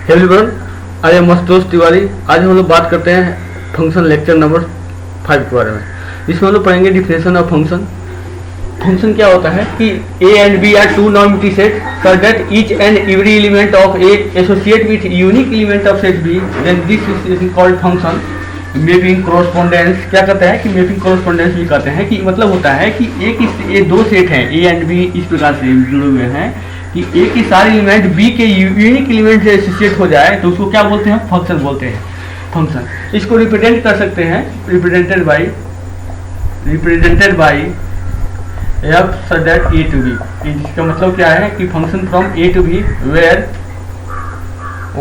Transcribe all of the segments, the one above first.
Hello everyone, I am Mastosh Tiwari. आज हम लोग बात करते हैं फंक्शन लेक्चर नंबर 5 के बारे में। इसमें हम लोग पढ़ेंगे डिफिनेशन ऑफ फंक्शन। फंक्शन क्या होता है कि A and B are two non empty set such that each and every element of A associate with unique element of set B, then this is called function. Mapping correspondence क्या कहते हैं कि mapping correspondence भी कहते हैं कि मतलब होता है कि ये दो सेट हैं ए एंड बी, इस प्रकार से जुड़े हुए हैं कि ए की सारे एलिमेंट बी के यूनिक एलिमेंट से एसोसिएट हो जाए तो उसको क्या बोलते हैं? फंक्शन बोलते हैं। फंक्शन इसको रिप्रेजेंट कर सकते हैं represented by f such that A to B. इसका मतलब क्या है कि function from A to B where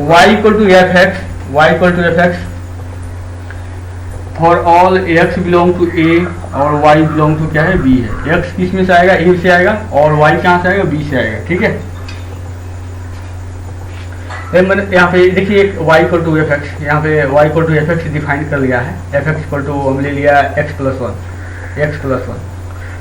y equal to f x for all x belong to A और y बिलोंग टू क्या है? b है। x किस में से आएगा? a से आएगा और y कहाँ से आएगा? b से आएगा। ठीक है, यहाँ पे देखिए y equal to f x, यहाँ पे y equal to f x define कर लिया है। एफ एक्स इक्वल टू हम ले लिया x प्लस वन।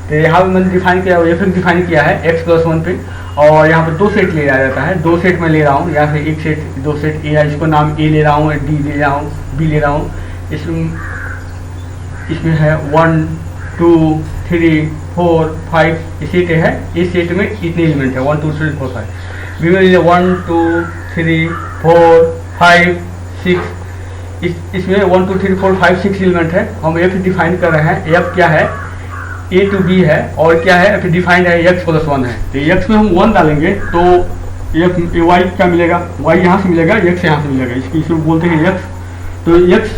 तो यहाँ पे मैंने डिफाइन किया, एफ एक्स डिफाइन किया है x प्लस वन पे, और यहाँ पे दो सेट लिया जाता है। दो सेट में ले रहा हूँ, यहाँ पे एक सेट दो सेट ए है, इसको नाम ए ले रहा हूँ, डी ले रहा हूँ, बी ले रहा हूँ। इसमें है 1 2 3 4 5 सेट है। इस सेट में इतने एलिमेंट है 1 2 3 4 5। बी में 1 2 3 4 5 6, इसमें 1 2 3 4 5 6 एलिमेंट है। हम एफ डिफाइन कर रहे हैं। एफ क्या है? ए टू बी है, और क्या है? एफ डिफाइंड है एक्स प्लस वन है। तो एक्स में हम 1 डालेंगे तो एफ वाई क्या मिलेगा? वाई यहाँ से मिलेगा, एक्स यहाँ से मिलेगा, इसको बोलते हैं एक्स। तो एक्स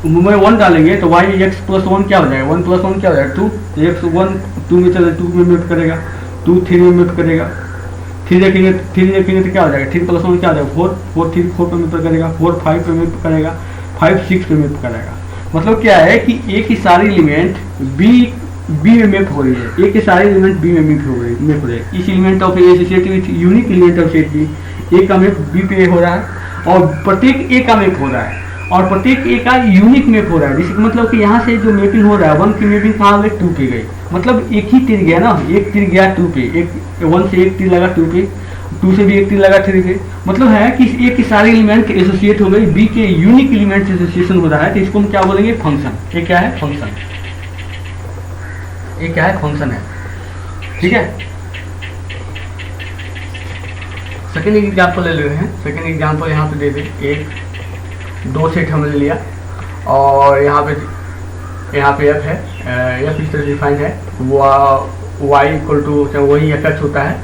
में 1 डालेंगे तो y x प्लस 1 क्या हो जाएगा? 1 प्लस 1 क्या हो जाएगा? 2। x 1 2 में चले 2 में मैप करेगा, 2 3 में मैप करेगा, 3 देखेंगे तो क्या हो जाएगा? 3 प्लस 1 क्या हो जाएगा? 4 4 3 4 पे मैप करेगा, 4 5 पे मैप करेगा, 5 6 पे मैप करेगा। मतलब क्या है कि ए की सारी एलिमेंट बी में मैप हो रही है। ए के सारे एलिमेंट बी में मैप हो रहे हैं। इस element of A associated with unique element of set B, A का मैप बी पे हो रहा है और प्रत्येक ए का मैप हो रहा है और प्रत्येक ए का यूनिक मैप हो रहा है। जिसका मतलब कि यहाँ से जो मैपिंग हो रहा है 1 की मैपिंग कहाँ गई? 2 पे गई। मतलब एक ही तीर गया ना, एक तीर गया 2 पे, एक 1 से एक तीर लगा 2 पे, 2 से भी एक तीर लगा 3 पे। मतलब है कि ए के सारे एलिमेंट एसोसिएट हो गई, बी के यूनिक एलिमेंट से एसोसिएशन हो रहा है। तो इसको हम क्या बोलेंगे? फंक्शन। ये क्या है? फंक्शन। ये क्या है? फंक्शन है। ठीक है, सेकेंड एग्जाम्पल ले लेते हैं। सेकेंड एग्जाम्पल यहाँ पे दे दें। एक दो सेट हमने लिया और यहाँ पे एफ है, एफ इस तरह डिफाइंड है। वाई इक्वल टू वही एफ एक्स होता है,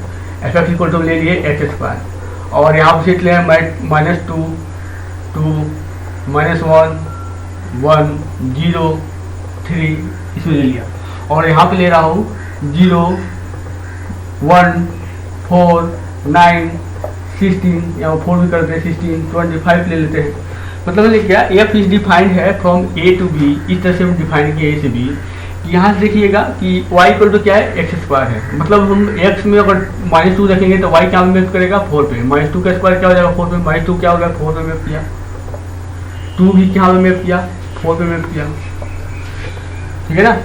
एफ एक्स इक्वल टू ले लिए एच स्क्वायर, और यहाँ पे सेट लिया -2 2 -1 1 0 3 इसमें ले लिया, और यहाँ पे ले रहा हूँ 0 1 4 9 16, यहाँ 4 भी करते हैं, 16 25 ले लेते हैं। मतलब क्या एफ इज डिफाइंड है फ्रॉम ए टू बी। इस तरह से हम डिफाइन किया ए से बी। यहाँ से देखिएगा कि y इक्वल टू क्या है? एक्स स्क्वायर है। मतलब हम x में अगर -2 रखेंगे तो y क्या मैप करेगा? 4 पे। -2 का स्क्वायर क्या हो जाएगा? 4 पे। -2 क्या हो गया? 4 पे मैप किया। 2 भी क्या में मैप किया? 4 पे मैप किया। ठीक है ना।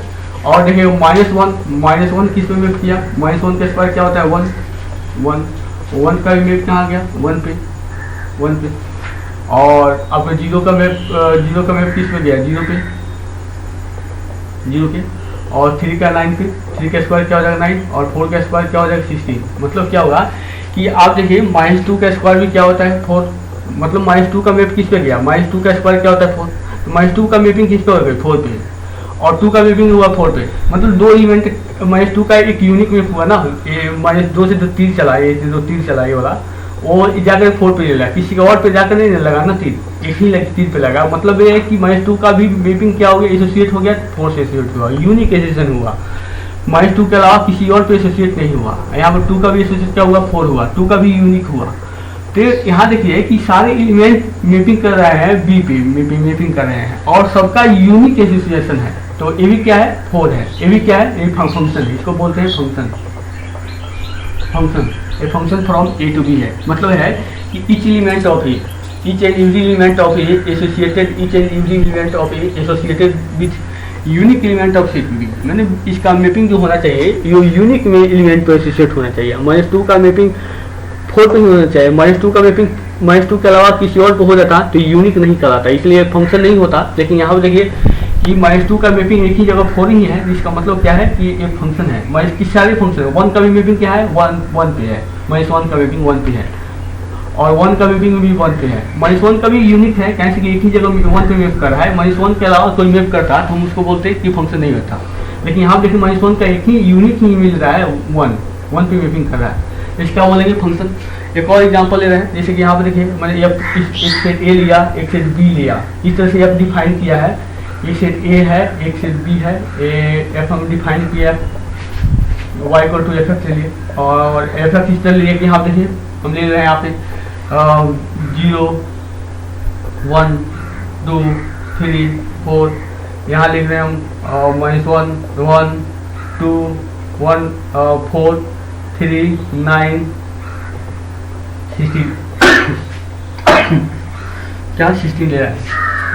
और देखिए -1 किस पे मैप किया? -1 का स्क्वायर क्या होता है? 1 का भी मैप कहाँ गया? 1 पे। और अब 0 का मैप किस पे गया? 0 पे। और 3 का 9 पे। 3 का स्क्वायर क्या हो जाएगा? 9, और 4 का स्क्वायर क्या हो जाएगा? 16। मतलब क्या होगा कि आप देखिए -2 का स्क्वायर भी क्या होता है? 4। मतलब -2 का मैप किस पे गया? -2 का स्क्वायर क्या होता है? 4। तो -2 का मैपिंग किस पे हो गई? 4 पे, और 2 का मैपिंग हुआ 4 पे। मतलब दो एलिमेंट -2 का एक यूनिक मैप हुआ ना, ये -2 से 2 तीर चला, ये 2 तीर चला, ये वाला वो जाकर 4 पे ले लगा, किसी का और पे जाकर नहीं लगा ना तीर, एक ही तीर पे लगा। मतलब ये है कि -2 का भी मैपिंग क्या हो गया? एसोसिएट हो गया, 4 से एसोसिएट हुआ, यूनिक एसोसिएशन हुआ। -2 के अलावा किसी और पे एसोसिएट नहीं हुआ। यहाँ पर 2 का भी एसोसिएट क्या हुआ? 4 हुआ। 2 का भी यूनिक हुआ। तो यहाँ देखिए कि सारे एलिमेंट मैपिंग कर रहे हैं बी पे, मैपिंग कर रहे हैं और सबका यूनिक एसोसिएशन है। तो ये भी क्या है? 4 है। ये भी क्या है? ये फंक्शन है, इसको बोलते हैं function. A function from A to B है। मतलब है कि each and every element of A associated with unique element of set B. मैंने इसका मैपिंग जो होना चाहिए ये यूनिक में एलिमेंट पर एसोसिएट होना चाहिए। -2 का मैपिंग 4 पे ही होना चाहिए, -2 का मैपिंग -2 के अलावा किसी और को हो जाता तो यूनिक नहीं कहलाता, इसलिए फंक्शन नहीं होता। लेकिन यहाँ पर देखिए कि -2 का मैपिंग एक ही जगह हो रही है, जिसका मतलब क्या है कि एक फंक्शन है। माइनस की सारे फंक्शन है, 1 का भी मैपिंग क्या है 1 पे है, -1 का मैपिंग 1 पे है, और 1 का मैपिंग भी 1 पे है। -1 का भी यूनिक है, कैसे कि एक ही जगह 1 पे मैप कर रहा है। -1 के अलावा कोई मैप करता तो हम उसको बोलते कि फंक्शन नहीं होता। लेकिन यहाँ देखिए -1 का एक ही यूनिक ही मिल रहा है, 1 पे मैपिंग कर रहा है, इसका बोलेंगे फंक्शन। एक और एग्जांपल ले रहे हैं, जैसे कि यहाँ पर देखिए मैंने एक सेट ए लिया, एक सेट बी लिया, इस तरह से एफ डिफाइन किया है। एक सेट ए है, एक सेट बी है, एफ हम डिफाइन किया y equal to f x लिए, और एफ एक्स इस तरह लिए कि यहाँ देखिए हम ले रहे हैं यहाँ पे 0 1 2 3 4, यहाँ लिख रहे हैं हम -1 1 2 1 4 3 9 16 क्या 16 ले रहा है।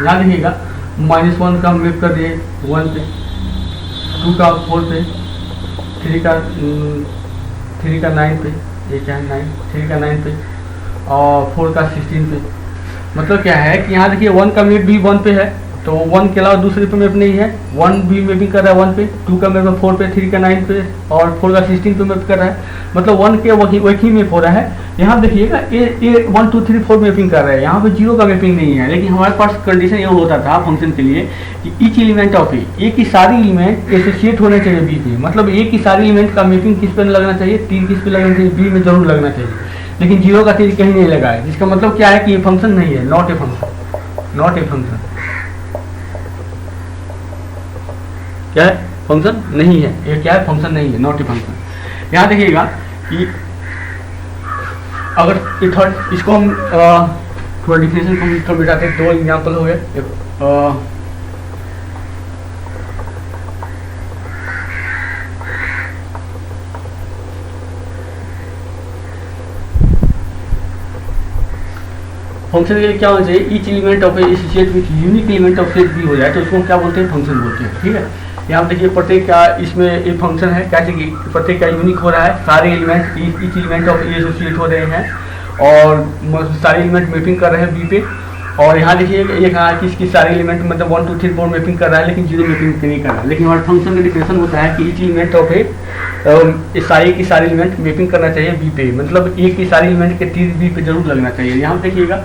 यहाँ देखिएगा -1 का हम मैप कर दिए 1 पे, 2 का 4 पे, 3 का 9 पे, ये क्या है 9, 3 का 9 पे, और 4 का 16 पे। मतलब क्या है कि यहाँ देखिए 1 का मैप भी 1 पे है, तो 1 के अलावा दूसरे पे मैप नहीं है। 1 भी मैपिंग कर रहा है 1 पे, 2 का मैप 4 पे, 3 का 9 पे, और 4 का 16 पे मैप कर रहा है। मतलब 1 के वही मैप हो रहा है। यहाँ देखिएगा ए 1 2 3 4 मैपिंग कर रहा है, यहाँ पे 0 का मैपिंग नहीं है। लेकिन हमारे पास कंडीशन ये होता था फंक्शन के लिए कि ईच एलिमेंट ऑफ ए की सारी एलिमेंट एसोसिएट होने चाहिए बी पे। मतलब ए की सारी एलिमेंट का मैपिंग किस पे लगना चाहिए, 3 किस पे लगना चाहिए, बी में जरूर लगना चाहिए। लेकिन 0 का 3 कहीं नहीं लगा है, जिसका मतलब क्या है कि ये फंक्शन नहीं है, not a function, not a function. क्या है, फंक्शन नहीं है, ये क्या है, फंक्शन नहीं है, नॉट ए फंक्शन। यहाँ देखिएगा कि अगर ये थर्ड, इसको हम थोड़ा डिफिनेशन कंप्लीट कर बिठाते हैं। 2 एग्जाम्पल हो गए। फंक्शन के लिए क्या होना चाहिए, each element of A associate with unique element of set B हो जाए तो उसको हम क्या बोलते हैं, फंक्शन बोलते हैं। ठीक है, यहाँ देखिए प्रत्येक का इसमें एक फंक्शन है, कैसे कि प्रत्येक का यूनिक हो रहा है, सारे element each element of A associate हो रहे हैं, और सारे एलिमेंट मैपिंग कर रहे हैं बी पे। और यहाँ देखिए ये कहा कि इसकी सारे एलिमेंट मतलब 1 2 3 4 मैपिंग कर रहा है, लेकिन 0 मैपिंग नहीं कर रहा है। लेकिन हमारे फंक्शन का डिफिनेशन होता है कि ईच एलिमेंट ऑफ ए सारे की सारी एलिमेंट मैपिंग करना चाहिए बी पे, मतलब ए की सारी एलिमेंट के 3 बी पे जरूर लगना चाहिए। यहाँ देखिएगा,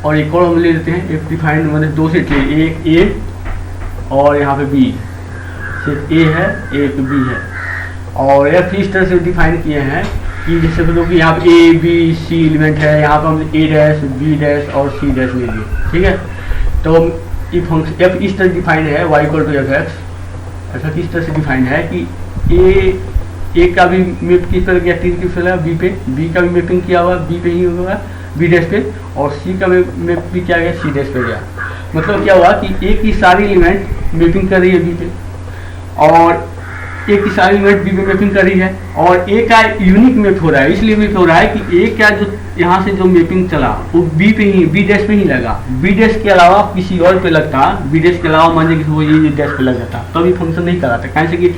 और एक और हम ले लेते हैं, एक डिफाइंड मतलब 2 सेट लिए, एक ए और यहाँ पे बी, सेट ए है एक बी है, और एफ इस तरह से डिफाइन किए हैं कि जैसे मतलब कि यहाँ पे ए बी सी एलिमेंट है, यहाँ पे हम ए डैश बी डैश और सी डैश ले लिए। ठीक है, तो ये फंक्शन एफ इस तरह डिफाइंड है y equal to f x, ऐसा किस तरह से डिफाइंड है कि ए का भी मैप किस तरह किया, 3 किस तरह बी पे, बी का भी मैपिंग किया हुआ बी पे ही होगा बी डैश पे, और सी का मैप भी क्या गया सी डैश पे गया। मतलब क्या हुआ कि ए की सारी एलिमेंट मैपिंग कर रही है बी पे, और ए की सारी एलिमेंट बी पे मैपिंग कर रही है, और ए का यूनिक मैप हो रहा है। इसलिए मैप हो रहा है कि ए का जो यहाँ से जो मैपिंग चला वो बी पे ही, बी डैश पे ही लगा, बी डैश के अलावा किसी और पे लगता, बी डैश के अलावा मान लीजिए वो ये डैश पे लग जाता, तो अभी फंक्शन नहीं कराता, कैसे कि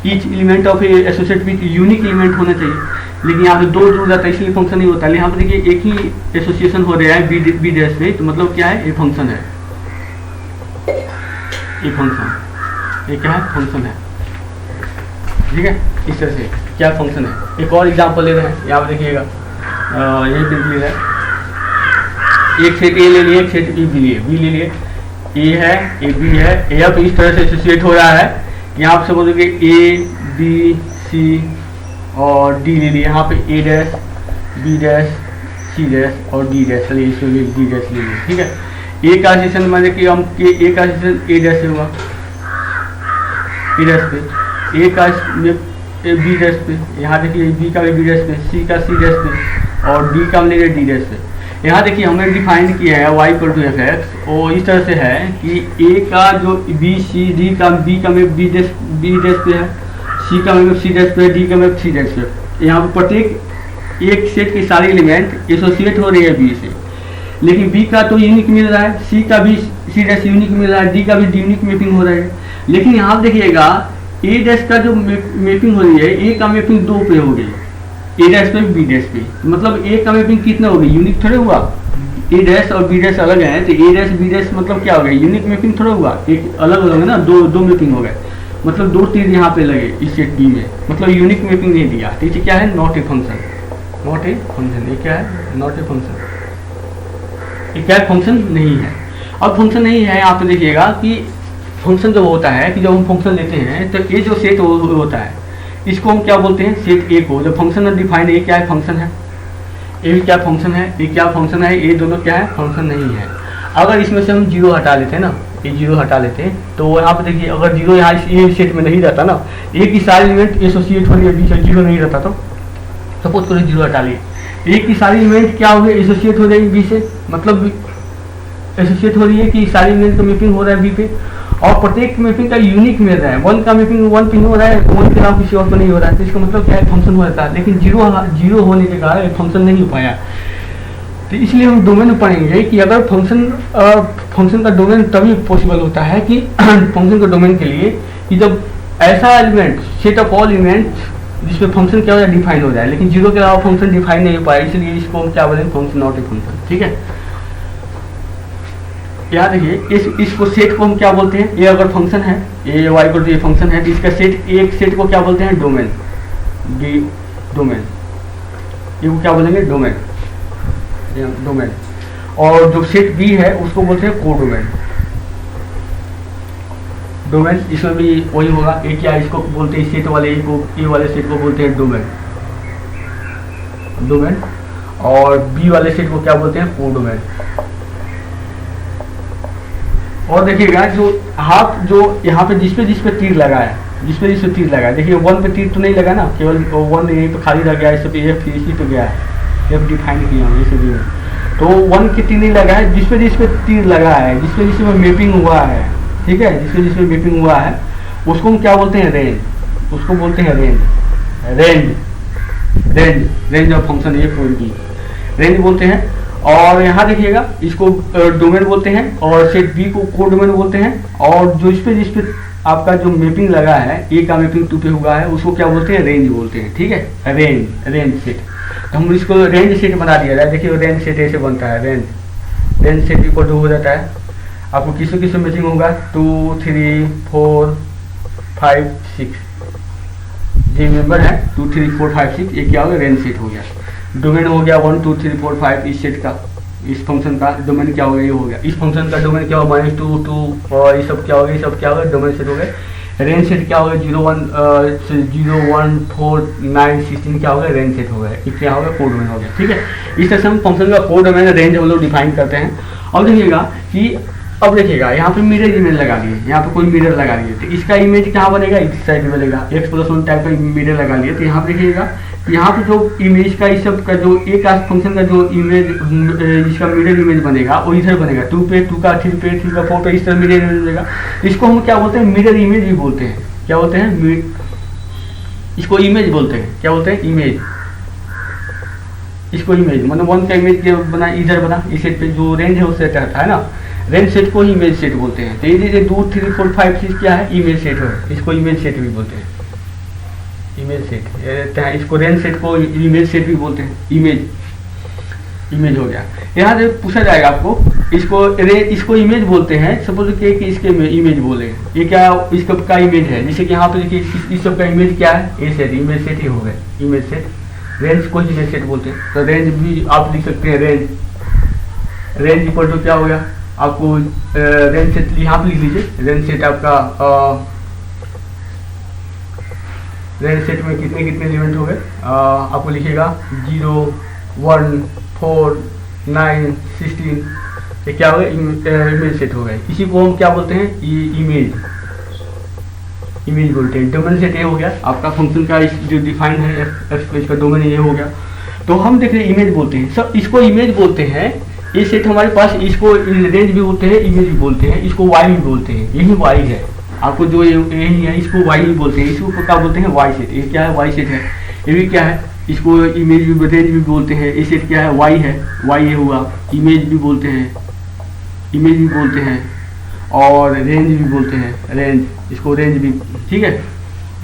each element of A associate with unique element होना चाहिए। लेकिन यहाँ पे 2 जुड़ जाता है, इसलिए फंक्शन नहीं होता है। यहाँ पे देखिए एक ही एसोसिएशन हो रहा है बी डैश पे, तो मतलब क्या है, ये फंक्शन है, ये फंक्शन, ये क्या है, फंक्शन है। ठीक है, इस तरह से क्या फंक्शन है। एक और एग्जांपल ले रहे हैं, यहाँ पे देखिएगा, ये देख लीजिए, एक सेट ए ले लिए, एक सेट बी लिए, बी ले लिए, ए है ए बी है, ए अब इस तरह से एसोसिएट हो रहा है। यहाँ पे समझो कि ए बी सी और डी ले लिए, यहाँ पे A dash B dash C dash और डी डैश, चलिए इसमें डी डैश ले लिए। ठीक है, ए का सेशन मान कि हम ए का सेशन ए डैश से होगा, ए डैश पे, ए का बी डैश पे, यहाँ देखिए बी का बी डैश पे, सी का सी डैश पे, और डी का हम ले डी डैश पे। यहाँ देखिए हमने डिफाइन किया है y equal to f x, और इस तरह से है कि ए का जो बी सी डी का बी का मैप बी डैश पे है, सी का मैप सी डैश पे है, डी का मैप सी डैश पे। यहाँ पर प्रत्येक एक सेट की सारी एलिमेंट एसोसिएट हो रही है बी से, लेकिन बी का तो यूनिक मिल रहा है, सी का भी सी डैश यूनिक मिल रहा है, डी का भी यूनिक मैपिंग हो रहा है। लेकिन यहाँ देखिएगा ए डैश का जो मैपिंग हो रही है, ए का मैपिंग 2 पे हो गई, ए डैश पे बी डैश पे, मतलब ए का मैपिंग कितना हो गया, यूनिक थोड़ा हुआ। ए डैश और बी डैश अलग है, तो ए डैश बी डैश मतलब क्या हो गया, यूनिक मैपिंग थोड़ा हुआ, एक अलग अलग है ना, दो मैपिंग हो गए, मतलब 2 तीर यहाँ पे लगे इस सेट बी में, मतलब यूनिक मैपिंग नहीं दिया। ठीक है, क्या है, not a function, not a function, ये क्या है, नॉट ए फंक्शन, ये क्या है, फंक्शन नहीं है। अब फंक्शन नहीं है, यहाँ पे देखिएगा कि फंक्शन जब होता है कि जब हम फंक्शन लेते हैं तो ये जो सेट होता है इसको हम क्या बोलते हैं, सेट ए को। जब फंक्शन में डिफाइन है, ये क्या है, फंक्शन है, ये भी क्या फंक्शन है, ये क्या फंक्शन है, ये दोनों क्या है, फंक्शन नहीं है। अगर इसमें से हम 0 हटा लेते हैं ना, ये 0 हटा लेते हैं तो यहाँ पे देखिए अगर 0 यहाँ ये सेट में नहीं रहता ना, एक ही सारी इवेंट एसोसिएट हो रही है, 0 नहीं रहता तो सपोज करो 0 हटा लिए, एक की सारी इवेंट क्या हो गई, एसोसिएट हो जाएगी बी से, मतलब एसोसिएट हो रही है कि सारी इवेंट का मैपिंग हो रहा है बी पे, और प्रत्येक मैपिंग का यूनिक मिल रहा है, 1 का मैपिंग 1 पे हो रहा है, 1 के अलावा किसी और को नहीं हो रहा है, तो इसका मतलब क्या है, फंक्शन हो जाता है। लेकिन 0 होने के कारण फंक्शन नहीं हो पाया, तो इसलिए हम डोमेन में पढ़ेंगे कि अगर फंक्शन का डोमेन तभी पॉसिबल होता है कि फंक्शन का डोमेन के लिए कि जब ऐसा element set of all event जिसमें फंक्शन क्या हो जाए, डिफाइन हो जाए, लेकिन 0 के अलावा फंक्शन डिफाइन नहीं हो पाया, इसलिए इसको हम क्या बोलेंगे, फंक्शन नॉट ए फंक्शन। ठीक है, याद रखिए इसको सेट को हम क्या बोलते हैं, ये अगर फंक्शन है, ये वाई को ये फंक्शन है, तो इसका सेट, एक सेट को क्या बोलते हैं, डोमेन, डोमेन, ये को क्या बोलेंगे, डोमेन, डोमेन। और जो सेट बी है उसको बोलते हैं कोडोमेन, डोमेन, इसमें भी वही होगा, ए क्या इसको बोलते हैं, सेट वाले ए वाले सेट को बोलते हैं डोमेन, डोमेन, और बी वाले सेट को क्या बोलते हैं, कोडोमेन। और देखिएगा जो हाफ जो यहाँ पे जिस पे तीर लगा है, जिसपे तीर लगा है, देखिए 1 पे तीर तो नहीं लगा ना, केवल 1 यहीं पे खाली रह गया है, इस पे एफ इसी पे गया है, एफ डिफाइन किया हूँ इसे भी, तो 1 के तीर नहीं लगा है, जिसपे तीर लगा है, जिसपे मैपिंग हुआ है, ठीक है, जिसपे मैपिंग हुआ है उसको हम क्या बोलते हैं, रेंज, उसको बोलते हैं रेंज ऑफ फंक्शन, ये कोई भी रेंज बोलते हैं। और यहाँ देखिएगा इसको डोमेन बोलते हैं, और सेट बी को कोडोमेन बोलते हैं, और जो जिसपे आपका जो मैपिंग लगा है, ए का मैपिंग 2 पे हुआ है, उसको क्या बोलते हैं, रेंज बोलते हैं। ठीक है, रेंज सेट, तो हम इसको रेंज सेट बना दिया जाए। देखिए रेंज सेट ऐसे बनता है, रेंज सेट इक्वल टू हो जाता है, आपको किसमें मैचिंग होगा, 2 3 4 5 6, ये मेंबर है 2 3 4 5 6, ये क्या हो गया, रेंज सेट हो गया। डोमेन हो गया 1 2 3 4 5, इस सेट का, इस फंक्शन का डोमेन क्या हो गया, ये हो गया। इस फंक्शन का डोमेन क्या होगा, -2 2, और ये सब क्या हो गया, ये सब क्या हो गया, डोमेन सेट हो गए। रेंज सेट क्या हो गया, 0 1 4 9 16 क्या हो गया, रेंज सेट हो गया, ये क्या हो गया, कोड डोमेन हो गया। ठीक है, इस तरह से हम फंक्शन का कोड डोमेन रेंज हम लोग डिफाइन करते हैं। अब देखिएगा कि अब देखिएगा यहाँ पे मिरर इमेज लगा लिए, यहाँ पे कोई मिरर लगा लिए, तो इसका इमेज कहाँ बनेगा, इस साइड में बनेगा, x+1 टाइप का मिरर लगा लिए, तो यहाँ पे देखिएगा यहाँ पे जो इमेज का इस सब का जो एक फंक्शन का जो इमेज जिसका मिरर इमेज बनेगा वो इधर बनेगा, 2 पे 2 का 3 पे 3 का 4 पे, इस तरह मिरर इमेज बनेगा। इसको हम क्या बोलते हैं, मिरर इमेज भी बोलते हैं। क्या बोलते हैं, इसको इमेज बोलते हैं। क्या बोलते हैं, इमेज, इसको इमेज, मतलब 1 का इमेज बना, इधर बना, इस सेट पे जो रेंज है वो सेट रहता है ना, रेंज सेट को इमेज सेट बोलते हैं। तो ये 2 3 4 5 6 क्या है, इमेज सेट है, इसको इमेज सेट भी बोलते हैं, इमेज सेट। इसको रेंज सेट को इमेज सेट भी बोलते हैं, इमेज हो गया। यहाँ से पूछा जाएगा आपको, इसको इमेज बोलते हैं, सपोज कि इसके इमेज बोले, ये क्या इसका का इमेज है, जैसे कि यहाँ पे देखिए इस सब का इमेज क्या है, ए सेट, इमेज सेट ही हो गए, इमेज सेट। रेंज को इमेज सेट बोलते हैं, तो रेंज भी आप लिख सकते हैं, रेंज इक्वल टू क्या हो गया आपको, रेंज सेट यहाँ पे लिख लीजिए, रेंज सेट आपका रेंज सेट में कितने एलिमेंट हो गए, आपको लिखिएगा 0 1 4 9 16, ये क्या हो गए, इमेज सेट हो गए। इसी को हम क्या बोलते हैं, इमेज बोलते हैं। डोमेन सेट ये हो गया आपका फंक्शन का जो डिफाइन है, इसका डोमेन ये हो गया। तो हम देख रहे हैं इमेज बोलते हैं, सब इसको इमेज बोलते हैं। ये सेट हमारे पास, इसको रेंज भी बोलते हैं, इमेज भी बोलते हैं, इसको वाई भी बोलते हैं, यही वाई है आपको जो यही है, इसको वाई भी बोलते हैं, इसको क्या बोलते हैं, वाई सेट। ये क्या है, वाई सेट है। ये भी क्या है, इसको इमेज भी रेंज भी बोलते हैं। ये सेट क्या है, वाई है, वाई ये हुआ। इमेज भी बोलते हैं, इमेज भी बोलते हैं, और रेंज भी बोलते हैं, रेंज, इसको रेंज भी। ठीक है,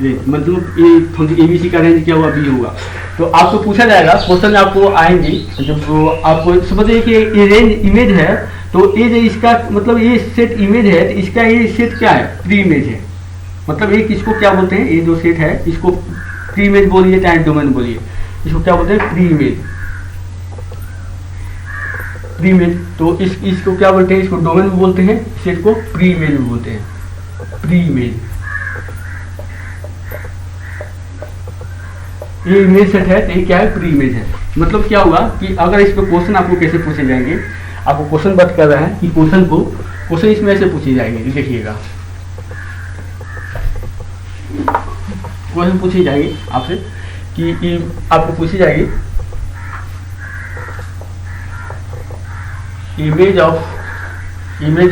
रेंज, मतलब ये फंक्शन ABC का रेंज क्या हुआ, बी होगा। तो आपको पूछा जाएगा, क्वेश्चन आपको आएंगे जब आपको समझिए कि ये रेंज इमेज है, तो ये जो इसका मतलब ये सेट इमेज है, तो इसका ये सेट क्या है, प्री इमेज है। मतलब ये किसको क्या बोलते हैं, ये जो सेट है इसको प्री इमेज बोलिए चाहे डोमेन बोलिए, इसको क्या बोलते हैं, प्री इमेज। प्री इमेज तो इसको क्या बोलते हैं, इसको डोमेन भी बोलते हैं, सेट को प्री इमेज भी बोलते हैं, प्री इमेज। ये इमेज सेट है तो ये क्या है, प्री इमेज है। मतलब क्या होगा कि अगर इस पर क्वेश्चन आपको कैसे पूछे जाएंगे, आपको क्वेश्चन बात कर रहा है कि क्वेश्चन इसमें ऐसे पूछे जाएंगे, देखिएगा क्वेश्चन पूछी जाएगी आपसे कि आपको पूछी जाएगी इमेज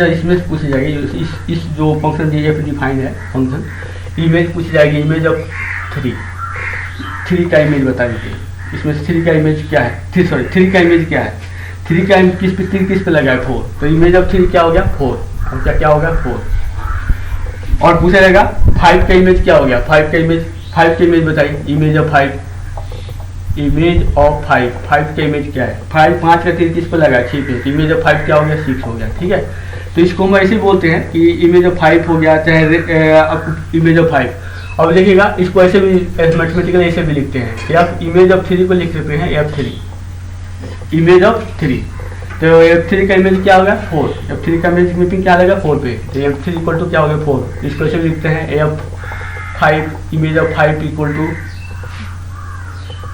इसमें पूछी जाएगी, इस जो फंक्शन एफ डिफाइन है फंक्शन, इमेज पूछी जाएगी, इमेज ऑफ थ्री का इमेज बता दीजिए। इसमें थ्री का इमेज क्या है, थ्री का इमेज क्या है, थ्री का किस पे लगा है, 4, तो इमेज ऑफ थ्री क्या हो गया, 4। अब क्या हो गया, 4। और पूछा जाएगा 5 का इमेज क्या हो गया, 5 का इमेज बताइए, इमेज ऑफ 5 का इमेज क्या है, 5 का तीर किस पे लगा है, 6 पे, तो इमेज ऑफ 5 क्या हो गया, 6 हो गया। ठीक है, तो इसको हम ऐसे बोलते हैं कि इमेज ऑफ 5 हो गया, चाहे इमेज ऑफ 5। अब देखिएगा इसको ऐसे भी मैथमेटिकल ऐसे भी लिखते हैं कि आप इमेज ऑफ 3 को लिख सकते हैं F3, इमेज ऑफ 3। तो F3 का इमेज क्या होगा, 4, F3 का इमेज मैपिंग क्या लगेगा, 4 पे, तो F3 इक्वल टू क्या हो गया, 4। इसको ऐसे भी लिखते हैं F5, image of 5 equal to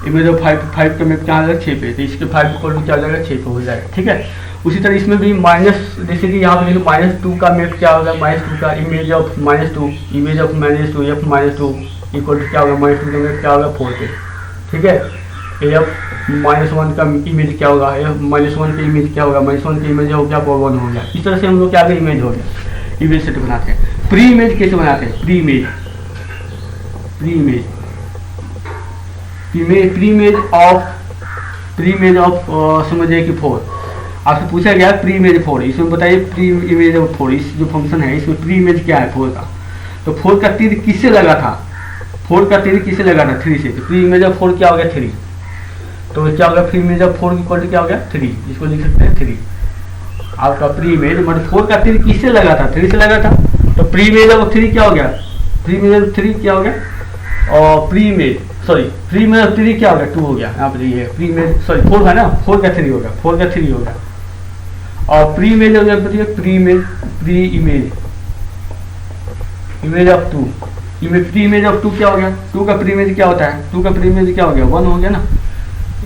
image of 5 का मैप क्या आ जाएगा, 6 पे, तो इसके 5 इक्वल टू क्या हो जाएगा, 6 पे हो जाएगा। ठीक है, उसी तरह इसमें भी माइनस, जैसे कि यहाँ पे -2 का मैप क्या होगा, -2 का image of -2, image of -2 F -2 equal to क्या होगा, -2 का मैप क्या होगा, 4 पे। ठीक है, F-1 का इमेज क्या होगा, F-1 का इमेज क्या होगा, -1 का इमेज हो गया, 1 हो गया। इस तरह से हम लोग क्या इमेज हो गया, इमेज सेट बनाते हैं। प्री इमेज कैसे बनाते हैं, प्री इमेज ऑफ समझिए कि 4, आपसे पूछा गया प्री इमेज 4, इसमें बताइए प्री इमेज ऑफ 4, इस जो फंक्शन है इसमें प्री इमेज क्या है 4 का, तो 4 का तीर किससे लगा था, 4 का तीर किससे लगा था, 3 से, तो प्री इमेज ऑफ 4 क्या हो गया, 3। तो क्या होगा, pre image of 4 equal to क्या हो गया, 3, इसको लिख सकते हैं 3। आपका प्री इमेज मतलब 4 का तीर किससे लगा था, 3 से लगा था, तो प्री इमेज ऑफ 3 क्या हो गया, प्री इमेज ऑफ 3 क्या हो गया, और प्री इमेज ऑफ 3 क्या हो गया, 2 हो गया। यहाँ पे ये प्री इमेज 4 है ना, 4 का 3 होगा, 4 का 3 होगा। और प्री इमेज हो गया, बताइए pre image of 2, pre image of 2 क्या हो गया, 2 का प्री इमेज क्या होता है, 2 का प्री इमेज क्या हो गया, 1 हो गया ना,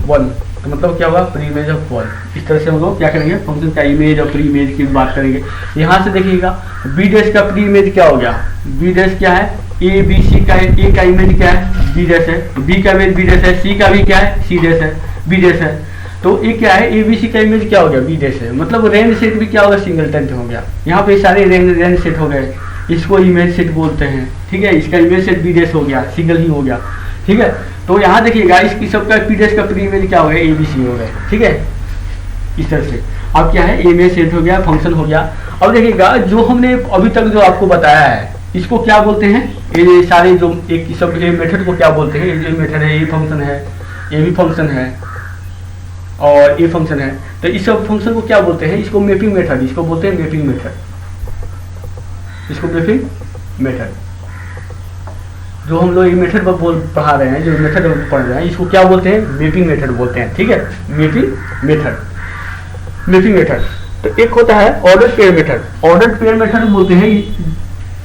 1, तो मतलब क्या होगा, प्री इमेज ऑफ 1। इस तरह से हम लोग क्या करेंगे, फंक्शन का इमेज और प्री इमेज की बात करेंगे। यहाँ से देखिएगा बी डैश का प्री इमेज क्या हो गया, बी डैश क्या है, ए बी सी का, ए का इमेज क्या है, बी डैश है, बी का इमेज बी डैश है, सी का भी क्या है, सी डैश है, बी डैश है, तो ये क्या है, ए बी सी का इमेज क्या हो गया, बी डैश है। मतलब रेंज सेट भी क्या होगा, सिंगलटन हो गया। यहाँ पे सारे रेंज सेट हो गए, इसको इमेज सेट बोलते हैं। ठीक है, इसका इमेज सेट बी डैश हो गया, सिंगल ही हो गया। ठीक है, तो यहाँ देखिएगा इसकी सबका पी डैश का प्री इमेज क्या हो गया, ए बी सी हो गए। ठीक है, इस तरह से अब क्या है, इमेज सेट हो गया, फंक्शन हो गया। अब देखिएगा जो हमने अभी तक जो आपको बताया है इसको क्या बोलते हैं, ये सारे जो एक सब ये मेथड को क्या बोलते हैं, ये जो मेथड है, ये फंक्शन है, ये भी फंक्शन है और ये फंक्शन है, तो इस सब फंक्शन को क्या बोलते हैं, इसको मैपिंग मेथड, इसको बोलते हैं मैपिंग मेथड, इसको मैपिंग मेथड। जो हम लोग ये मेथड पर पढ़ा रहे हैं, जो मेथड पढ़ रहे हैं, इसको क्या बोलते हैं, मैपिंग मेथड बोलते हैं। ठीक है, मैपिंग मेथड। तो एक होता है order pair method, order pair method बोलते हैं,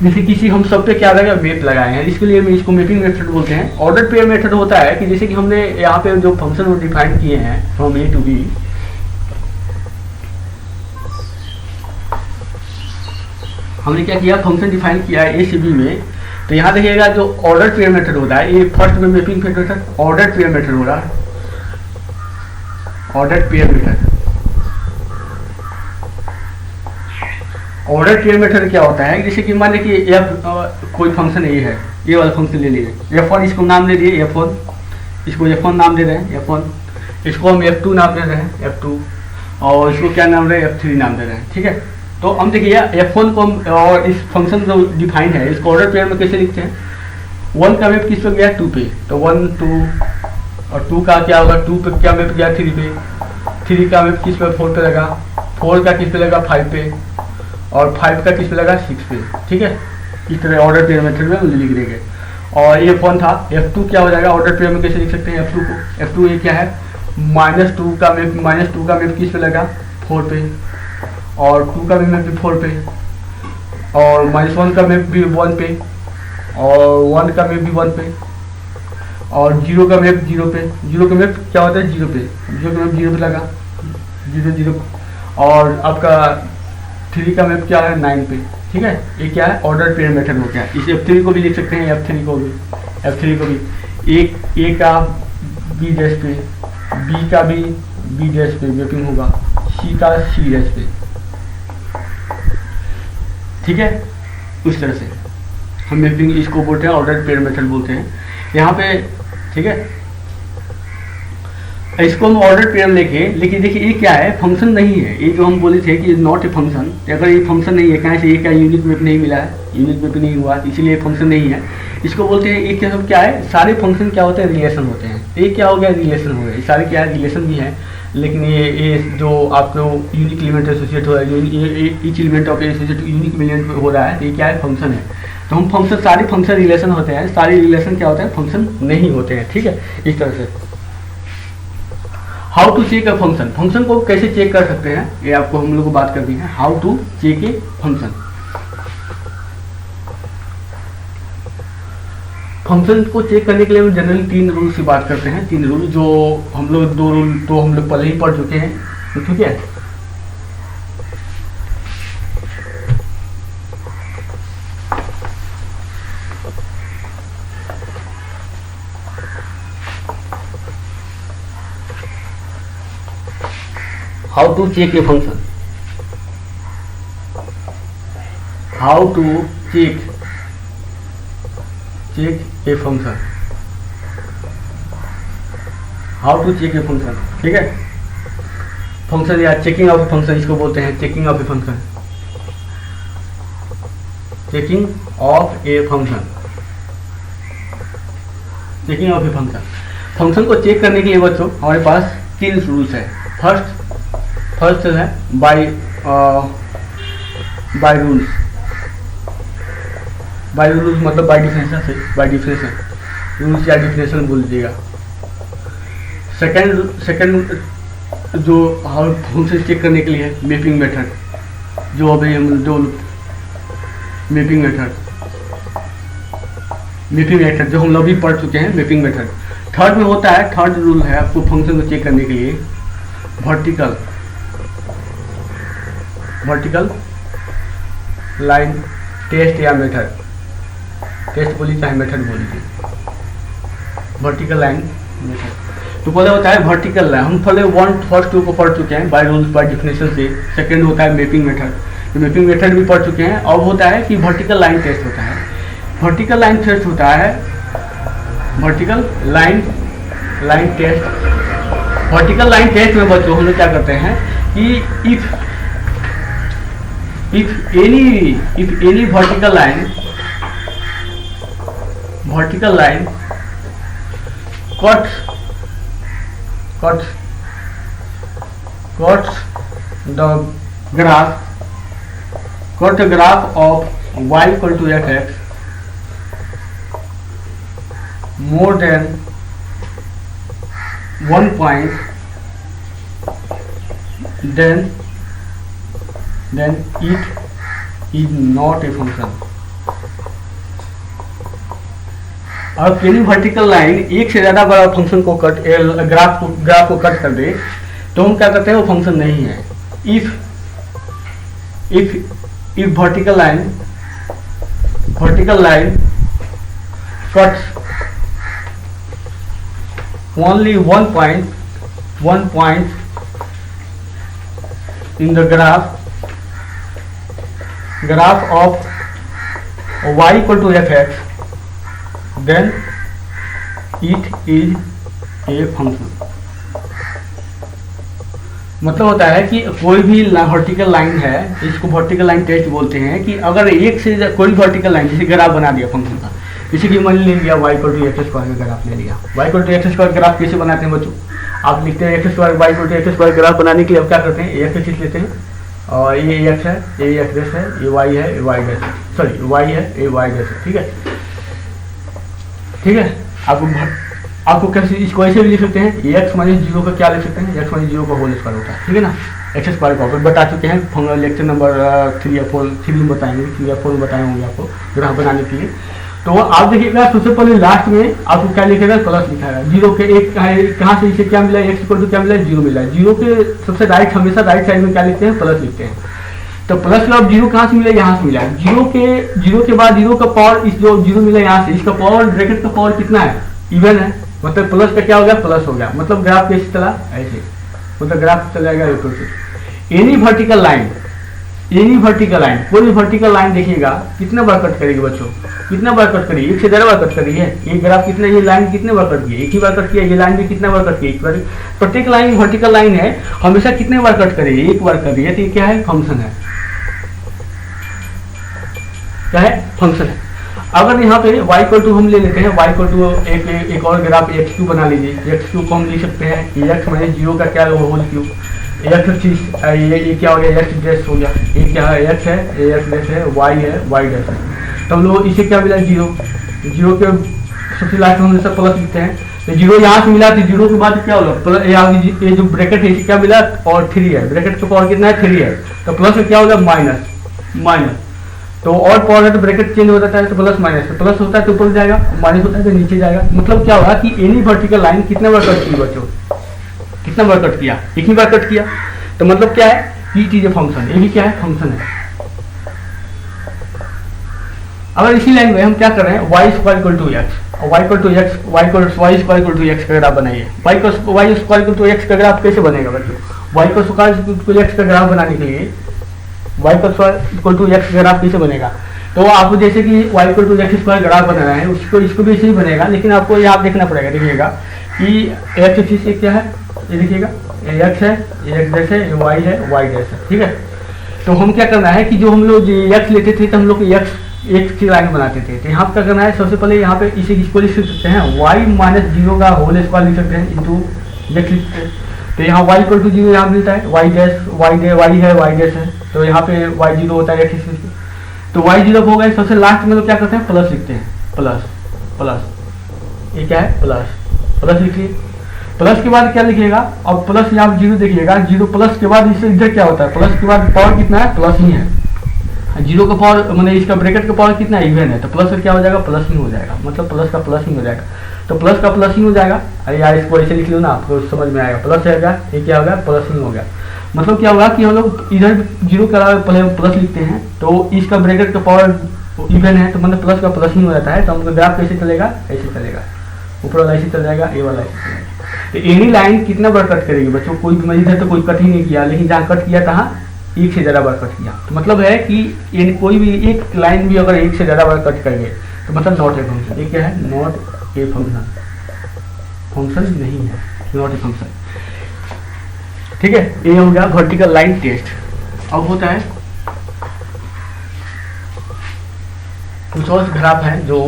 जैसे किसी हम सब पे क्या लगा मैप लगाए हैं, इसके लिए इसको मैपिंग मेथड बोलते हैं। ऑर्डर पेयर मेथड होता है कि जैसे कि हमने यहाँ पे जो फंक्शन डिफाइन किए हैं फ्रॉम ए टू बी, हमने क्या किया, फंक्शन डिफाइन किया है ए से बी में। तो यहाँ देखिएगा जो ऑर्डर पेयर मेथड होता है, ये फर्स्ट में mapping method, order pair method हो रहा है, order pair method. Order pair method क्या होता है, जैसे कि मान लीजिए कि एफ कोई फंक्शन ये है, ये वाला फंक्शन ले लीजिए, F1 इसको नाम दे दिए F1, इसको F1 नाम दे रहे हैं F1, इसको हम F2 नाम दे रहे हैं F2, और इसको क्या नाम दे रहे हैं F3 नाम दे रहे हैं। ठीक है, तो हम देखिए F1 को हम, और इस फंक्शन जो डिफाइन है इसको ऑर्डर पेयर में कैसे लिखते हैं, 1 का मैप किस पे गया 2 पे, तो 1 2 और 2 का क्या होगा 2 पे क्या मैप गया 3 पे, 3 का मैप किस पे 4 पे लगा, 4 का किस पे लगा 5 पे, और 5 का किस पे लगा 6 पे। ठीक है, इस तरह ऑर्डर पेयर मेथड में लिख देंगे। और F1 था, F2 क्या हो जाएगा ऑर्डर पेयर में कैसे लिख सकते हैं F2 को, F2 ये क्या है -2 का मैप किस पे लगा 4 पे, और 2 का भी मैप भी 4 पे, और -1 का मैप भी 1 पे, और 1 का मैप भी 1 पे, और 0 का मैप 0 पे। 0 का मैप क्या होता है 0 पे, 0 का मैप 0 पे लगा 0 0, और आपका 3 का मैप क्या है 9 पे। ठीक है, ये क्या है ऑर्डर पेयर मेथड हो गया। इस F3 को भी लिख सकते हैं, F3 को भी A का B डैश पे, B का भी B डैश पे मैपिंग होगा, C का C डैश पे। ठीक है, उस तरह से हम मैपिंग इसको बोलते हैं ऑर्डर पेयर मेथड बोलते हैं यहाँ पे। ठीक है, इसको हम ऑर्डर पेयर लेके, लेकिन देखिए ये क्या है फंक्शन नहीं है, ये जो हम बोले थे कि नॉट ए फंक्शन, अगर ये फंक्शन नहीं है कहाँ से, ये क्या यूनिक मैप नहीं मिला है, यूनिक मैप नहीं हुआ इसलिए फंक्शन नहीं है। इसको बोलते हैं ये क्या है सारे फंक्शन क्या होते हैं रिलेशन होते हैं। ये क्या हो गया रिलेशन हो गया, ये सारे क्या है रिलेशन भी हैं, लेकिन ये जो आपको यूनिक एलिमेंट एसोसिएट हो रहा है, each element of associate unique element हो रहा है, तो ये क्या है फंक्शन है। तो हम फंक्शन सारे फंक्शन रिलेशन होते हैं, सारे रिलेशन क्या होते हैं फंक्शन नहीं होते हैं। ठीक है, इस तरह से how to check a function, function को कैसे चेक कर सकते हैं ये आपको हम लोग को बात करनी है। How to check a function, function को चेक करने के लिए हम जनरली 3 रूल से बात करते हैं। 3 रूल जो हम लोग 2 रूल तो हम लोग पहले ही पढ़ चुके हैं। ठीक है, how to check a function, how to check a function, how to check a function. ठीक है, फंक्शन या चेकिंग ऑफ ए फंक्शन इसको बोलते हैं, checking of a function, checking of a function, checking of A function. Function को check करने के लिए बच्चों हमारे पास 3 रूल्स है। फर्स्ट है बाय रूल्स, बाय रूल्स मतलब बाय डिफिनेशन से, बाय डिफिनेशन रूल्स या डिफिनेशन बोल दीजिएगा। सेकंड जो हम फंक्शन चेक करने के लिए है मैपिंग मेथड, जो अभी हम जो मैपिंग मेथड जो हम लोग भी पढ़ चुके हैं मैपिंग मेथड। थर्ड में होता है, थर्ड रूल है आपको फंक्शन को चेक करने के लिए वर्टिकल लाइन टेस्ट या मेथड, टेस्ट बोलिए चाहे मेथड बोलिए, वर्टिकल लाइन मेथड। तो पहले होता है वर्टिकल लाइन, हम पहले 1 फर्स्ट 2 को पढ़ चुके हैं बाय रूल्स बाय डिफिनेशन से। सेकंड होता है मैपिंग मेथड, तो मैपिंग मेथड भी पढ़ चुके हैं। अब होता है कि वर्टिकल लाइन टेस्ट होता है। वर्टिकल लाइन टेस्ट होता है, vertical line test. Vertical line test में बच्चों हम लोग क्या करते हैं कि if any vertical line cuts the graph of y equal to fx more than 1 point, then it is not a function। अब एनी वर्टिकल लाइन एक से ज्यादा बड़ा फंक्शन को ग्राफ को कट कर दे तो हम क्या करते हैं वो फंक्शन नहीं है। If vertical line cuts only one point in the graph of y equal to fx, then it is a function। मतलब होता है कि कोई भी वर्टिकल लाइन है, इसको वर्टिकल लाइन टेस्ट बोलते हैं, कि अगर एक से कोई वर्टिकल लाइन जैसे ग्राफ बना दिया फंक्शन का, किसी की मान लिया y equal to x square का ग्राफ ले लिया। y equal to x square graph कैसे बनाते हैं बच्चों, आप लिखते हैं x square y equal to x square graph बनाने के लिए अब क्या करते हैं, एक्स खींच लेते हैं और ये एक्स है, ये एक्स डैश है, ये वाई है, ये वाई डैश है, सॉरी वाई है, ये वाई डैश है। ठीक है, ठीक है। आपको कैसे इसको ऐसे भी लिख सकते हैं, एक्स माइनस जीरो का क्या लिख सकते हैं, एक्स माइनस जीरो का होल स्क्वायर होता है। ठीक है ना, एक्स स्क्वायर का बता चुके हैं लेक्चर नंबर 3 या 4 में बताएंगे, 3 या 4 में बताए होंगे आपको ग्राफ बनाने के लिए। तो आप देखिएगा सबसे पहले लास्ट में आपको क्या लिखेगा, प्लस लिखा है, जीरो के एक कहाँ से इसे क्या मिला, एक्स इक्वल टू क्या मिला, जीरो मिला। जीरो के सबसे राइट, हमेशा राइट साइड में क्या लिखते हैं, प्लस लिखते हैं। तो प्लस का जीरो कहाँ से मिला, यहाँ से मिला। जीरो के बाद जीरो का पावर, इस जो जीरो मिला यहाँ से, इसका पावर ब्रैकेट का पावर कितना है, इवन है, मतलब प्लस का क्या हो गया, प्लस हो गया। मतलब ग्राफ कैसे चला, ऐसे, मतलब ग्राफ चल जाएगा equal to any vertical line, any vertical line, कोई भी वर्टिकल लाइन देखिएगा कितना बार कट करेगी बच्चों, कितना बार कट करी, एक से ज्यादा बार कट करी है। ये ग्राफ कितना, ये लाइन कितने बार कट की है, एक ही बार कट किया। ये लाइन भी कितना बार कट की, एक बार। प्रत्येक लाइन वर्टिकल लाइन है, हमेशा कितने बार कट करेगी, एक बार कर रही है। तो ये क्या है, फंक्शन है, क्या है, फंक्शन है। अगर यहाँ पे y इक्वल टू हम ले लेते हैं, y इक्वल टू एक और ग्राफ x2 बना लीजिए। x2 को हम लिख सकते हैं एक्स माइनस जीरो का क्या होल क्यूब, एक्स ये क्या हो गया, एक्स डैश हो गया। ये क्या है, एक्स है, एक्स डैश है, वाई है, वाई डैश है। तो हम लोग इसे क्या मिला, जीरो। जीरो के सबसे लास्ट में हम सब प्लस लिखते हैं। तो जीरो यहाँ से मिला, तो जीरो के बाद क्या होगा, ये जो ब्रैकेट है इसे क्या मिला, और 3 है, ब्रैकेट का पावर कितना है, 3 है। तो प्लस में क्या होगा, माइनस, माइनस। तो और पावर है तो ब्रैकेट चेंज हो जाता है, तो प्लस माइनस, तो प्लस होता है तो ऊपर जाएगा, माइनस होता है तो नीचे जाएगा। मतलब क्या होगा कि एनी वर्टिकल लाइन कितने बार कट की बच्चों, कितना बार कट किया, एक ही बार कट किया। तो मतलब क्या है, ये चीज फंक्शन, ये भी क्या है, फंक्शन है। अगर इसी लाइन में हम क्या कर रहे हैं, y square equal to x, y equal to x, y square equal to x का ग्राफ बनाइए। Y square equal to x का ग्राफ कैसे बनेगा बच्चों, y square equal to x का ग्राफ बनाने के लिए y equal to x graph कैसे बनेगा। तो आपको जैसे कि y equal to x square graph बनाना है, उसको इसको भी ऐसे ही बनेगा, लेकिन आपको ये आप देखना पड़ेगा। देखिएगा कि एक्स एक्सिस से क्या है, ये देखिएगा, ये एक्स है, ये एक्स डैश है, ये वाई है, वाई डैश है। ठीक है, तो हम क्या करना है कि जो हम लोग एक्स लेते थे तो हम लोग एक्स की लाइन बनाते थे। तो यहाँ पर क्या करना है, सबसे पहले यहाँ पे इसे इसको लिख सकते हैं, वाई माइनस जीरो का होल स्क्वायर लिख सकते हैं इंटू एक्स लिख सकते हैं। तो यहाँ y इक्वल टू जीरो यहाँ मिलता है, वाई डैश, वाई है, वाई डैश है, तो यहाँ पे y जीरो होता है एक्सिस पे। तो y जीरो हो गए, सबसे लास्ट में लोग क्या करते हैं, प्लस लिखते हैं, प्लस प्लस, ये क्या है, प्लस प्लस लिखिए। प्लस के बाद क्या लिखिएगा, अब प्लस यहाँ जीरो देखिएगा, जीरो प्लस के बाद इससे इधर क्या होता है, प्लस के बाद पावर कितना है, प्लस ही है। जीरो का पावर मैंने इसका ब्रैकेट का पावर कितना है, इवन है, तो प्लस का क्या हो जाएगा, प्लस ही हो जाएगा। मतलब प्लस का प्लस ही हो जाएगा, तो प्लस का प्लस ही हो जाएगा। अरे यार इसको ऐसे लिख लो ना, आपको समझ में आएगा। प्लस है क्या, ये क्या होगा, प्लस ही हो गया। मतलब क्या होगा कि हम लोग इधर जीरो के अलावा पहले प्लस लिखते हैं, तो इसका ब्रैकेट का पावर इवन है, तो मतलब प्लस का प्लस ही हो जाता है। तो हमको ग्राफ कैसे चलेगा, ऐसे चलेगा, ऊपर वाला ऐसे चल जाएगा, ये वाला ऐसे चलेगा। तो एनी लाइन कितना बार कट करेगी बच्चों, कोई इधर तो कोई कट ही नहीं किया, लेकिन जहाँ कट किया था एक से ज़्यादा बार कट किया। तो मतलब है कि कोई भी एक लाइन भी अगर एक से ज़्यादा बार कट करेंगे तो मतलब नॉट ए फंक्शन। ये क्या है, नॉट ए फंक्शन, फंक्शन नहीं है, नॉट ए फंक्शन। ठीक है, ये हो गया वर्टिकल लाइन टेस्ट। अब होता है कुछ और ग्राफ है जो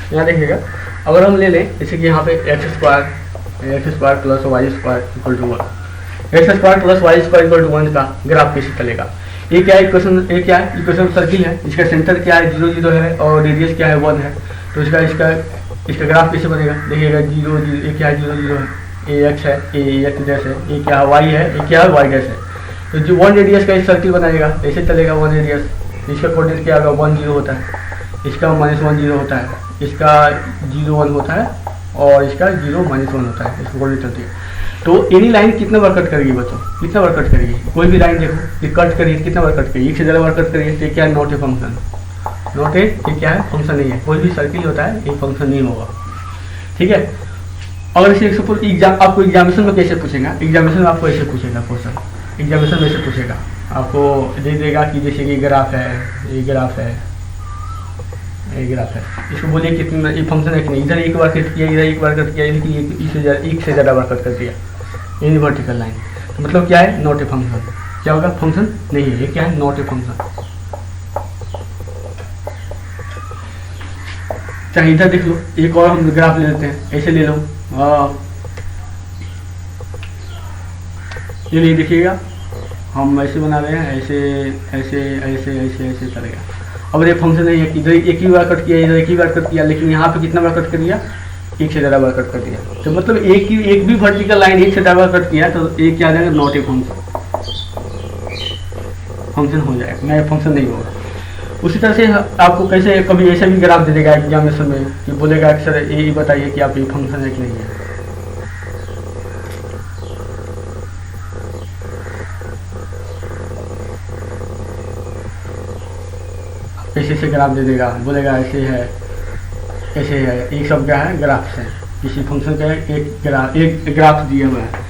यहाँ देखिएगा। अगर हम ले लें जैसे कि यहाँ पे x square plus y square equal to 1, x square plus y square equal to 1 का ग्राफ कैसे चलेगा। ये क्या है इक्वेशन, ये क्या है इक्वेशन सर्किल है, इसका सेंटर क्या है 0 0 है और रेडियस क्या है 1 है। तो इसका ग्राफ कैसे बनेगा, देखिएगा 0 0, ये क्या है 0 0 है, ये एक्स है, ये एक्स डैश है, ये क्या है वाई है, ये क्या है वाई डैश है। तो जो 1 रेडियस का इस सर्किल बनाएगा ऐसे चलेगा, 1 रेडियस, इसका कोऑर्डिनेट क्या होगा 1 0 होता है, इसका -1 0 होता है, इसका 0 1 होता है और इसका 0 -1 होता है, इसको कोऑर्डिनेट चलती है। तो एनी लाइन कितना बार कट करेगी बच्चों, कितना बार कट करेगी, कोई भी लाइन देखो ये कट करिए, कितना बार कट करिए, एक से ज़्यादा बार कट करिए। तो क्या है, not a function, not a, ये क्या है, फंक्शन नहीं है। कोई भी सर्किल होता है ये फंक्शन नहीं होगा। ठीक है, अगर इसे सपोज एग्जाम आपको एग्जामिनेशन में कैसे पूछेगा, एग्जामिनेशन में आपको ऐसे पूछेगा क्वेश्चन, एग्जामिनेशन में ऐसे पूछेगा, आपको दे देगा कि जैसे कि ग्राफ है, ये ग्राफ है, ये ग्राफ है, इसको बोलिए कितना ये फंक्शन है कि नहीं, इधर एक बार कट किया, इधर एक बार कट किया, लेकिन एक से ज़्यादा बार कट कर दिया। एनी वर्टिकल लाइन, तो मतलब क्या है, नॉट ए फंक्शन। क्या होगा, फंक्शन नहीं है, ये क्या है, नॉट ए फंक्शन। चाहे इधर देख लो, एक और हम ग्राफ ले लेते हैं, ऐसे ले लो, ये नहीं देखिएगा, हम ऐसे बना रहे हैं, ऐसे ऐसे ऐसे ऐसे ऐसे करेगा। अब ये फंक्शन नहीं है, इधर एक ही बार कट किया, इधर एक ही बार कट किया, लेकिन यहाँ पे कितना बार कट कर दिया, एक से ज़्यादा बार कट कर दिया। तो मतलब एक भी वर्टिकल लाइन एक से ज़्यादा बार कट किया तो एक क्या आ जाएगा, नॉट ए फंक्शन, फंक्शन हो जाएगा, नया फंक्शन नहीं होगा। उसी तरह से आपको कैसे कभी ऐसा भी ग्राफ दे देगा एग्जामिनेशन में कि बोलेगा कि सर ये बताइए कि आप ये फंक्शन है कि नहीं है। ऐसे ग्राफ दे देगा, बोलेगा ऐसे है ऐसे है, ये सब क्या है, ग्राफ है, किसी फंक्शन का एक ग्राफ दिया हुआ है।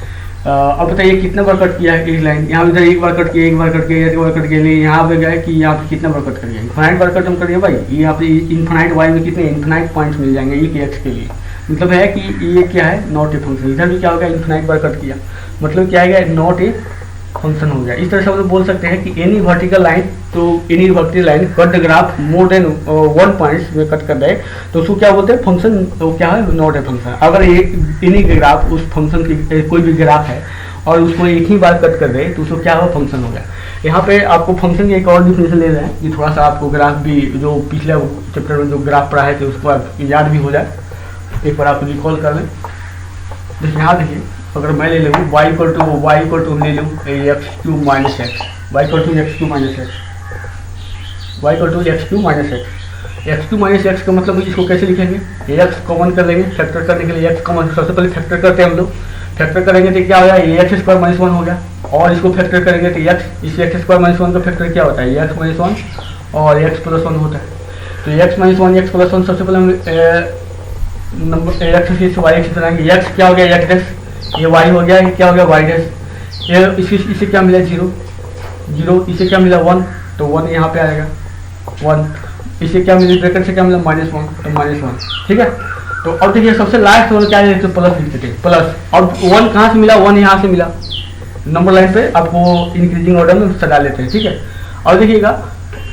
अब बताइए कितना बार कट किया है एक लाइन, यहाँ इधर एक बार कट किया, एक बार कट किया, एक बार कट किया, यहाँ पे गया कि यहाँ पे कितना बार कट कर गया, इन्फिनाइट बार कट हम करिए भाई। ये यहाँ पे इन्फिनाइट वाई में कितने इन्फिनाइट पॉइंट्स मिल जाएंगे एक एक्स के लिए, मतलब है कि ये क्या है, नॉट ए फंक्शन। इधर भी क्या होगा, इन्फिनाइट बार कट किया, मतलब क्या है, नॉट ए फंक्शन हो गया। इस तरह से हम लोग बोल सकते हैं कि एनी वर्टिकल लाइन, तो any vertical line cut the graph more than 1 points में कट कर दे तो उसको क्या बोलते हैं, फंक्शन। तो क्या है, नॉट ए फंक्शन। अगर एक एनी ग्राफ उस फंक्शन की कोई भी ग्राफ है और उसको एक ही बार कट कर दे तो उसको क्या होगा, फंक्शन हो गया। यहाँ पे आपको फंक्शन की एक और डिफिनेशन ले रहे हैं कि थोड़ा सा आपको ग्राफ भी जो पिछले चैप्टर में जो ग्राफ पढ़ाए थे उसको आप याद भी हो जाए, एक बार आप रिकॉल कर लें। जैसे यहाँ देखिए, अगर मैं ले लूँ y इक्वल टू ले लूँ x cube minus x, y equal to x cube minus x, y equal to x cube minus x. X cube minus x का मतलब इसको कैसे लिखेंगे, एक्स कॉमन कर लेंगे, फैक्टर करने के लिए एक्स कॉमन, सबसे पहले फैक्टर करते हैं हम लोग। फैक्टर करेंगे तो क्या हो गया, एक्स स्क्वायर माइनस 1 हो गया, और इसको फैक्टर करेंगे तो एक्स, इस एक्स स्क्वायर माइनस 1 का फैक्टर क्या होता है, एक्स माइनस 1 और एक्स प्लस 1 होता है। तो एक्स माइनस 1 एक्स प्लस 1 सबसे पहले हम नंबर एक्स से वाई एक्स बनाएंगे। एक्स क्या हो गया, एक्स एक्स, ये y हो गया, ये क्या हो गया, वाई डैश। ये इसे क्या मिला, 0 0, इसे क्या मिला 1, तो 1 यहाँ पे आएगा 1, इसे क्या मिला, ब्रैकेट से क्या मिला, -1, तो -1, ठीक है। तो अब देखिए सबसे लास्ट वाला क्या है, तो प्लस लिखते थे, प्लस। और 1 कहाँ से मिला, 1 यहाँ से मिला, नंबर लाइन पे आपको इंक्रीजिंग ऑर्डर में सजा लेते हैं, ठीक है। और देखिएगा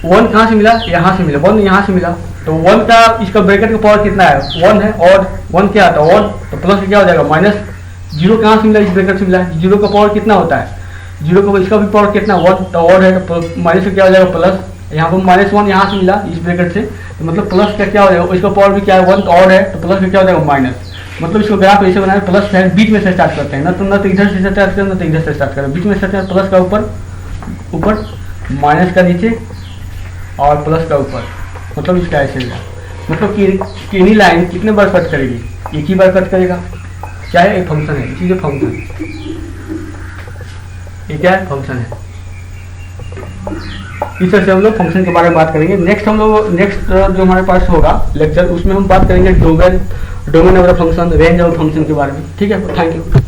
1 कहाँ से मिला, यहाँ से मिला, 1 यहाँ से मिला, तो 1 का इसका ब्रैकेट का पावर कितना है, 1 है, और 1 क्या आता है, और तो प्लस क्या हो जाएगा, माइनस। 0 कहाँ से मिला, इस ब्रैकेट से मिला, 0 का पावर कितना होता है, 0 का इसका भी पावर कितना, 1, तो और है, तो माइनस से क्या हो जाएगा, प्लस। यहाँ पर -1 यहाँ से मिला इस ब्रैकेट से, तो मतलब प्लस का क्या हो जाएगा, इसका पावर भी क्या है, 1, तो और है, तो प्लस का क्या हो जाएगा, माइनस। मतलब इसको ग्राफ ऐसे बनाए, प्लस है बीच में से स्टार्ट करते हैं, ना तो इधर से स्टार्ट करें, ना तो इधर से स्टार्ट करें, बीच में स्टार्ट, प्लस का ऊपर माइनस का नीचे और प्लस का ऊपर, मतलब इसका ऐसे होगा। मतलब कि एनी लाइन कितने बार कट करेगी, एक ही बार कट करेगा। क्या है, एक फंक्शन है, इसी फंक्शन, ये क्या है, फंक्शन है। इस तरह से हम लोग फंक्शन के बारे में बात करेंगे। नेक्स्ट जो हमारे पास होगा लेक्चर, उसमें हम बात करेंगे domain of the function, range of function के बारे में, ठीक है। Thank you.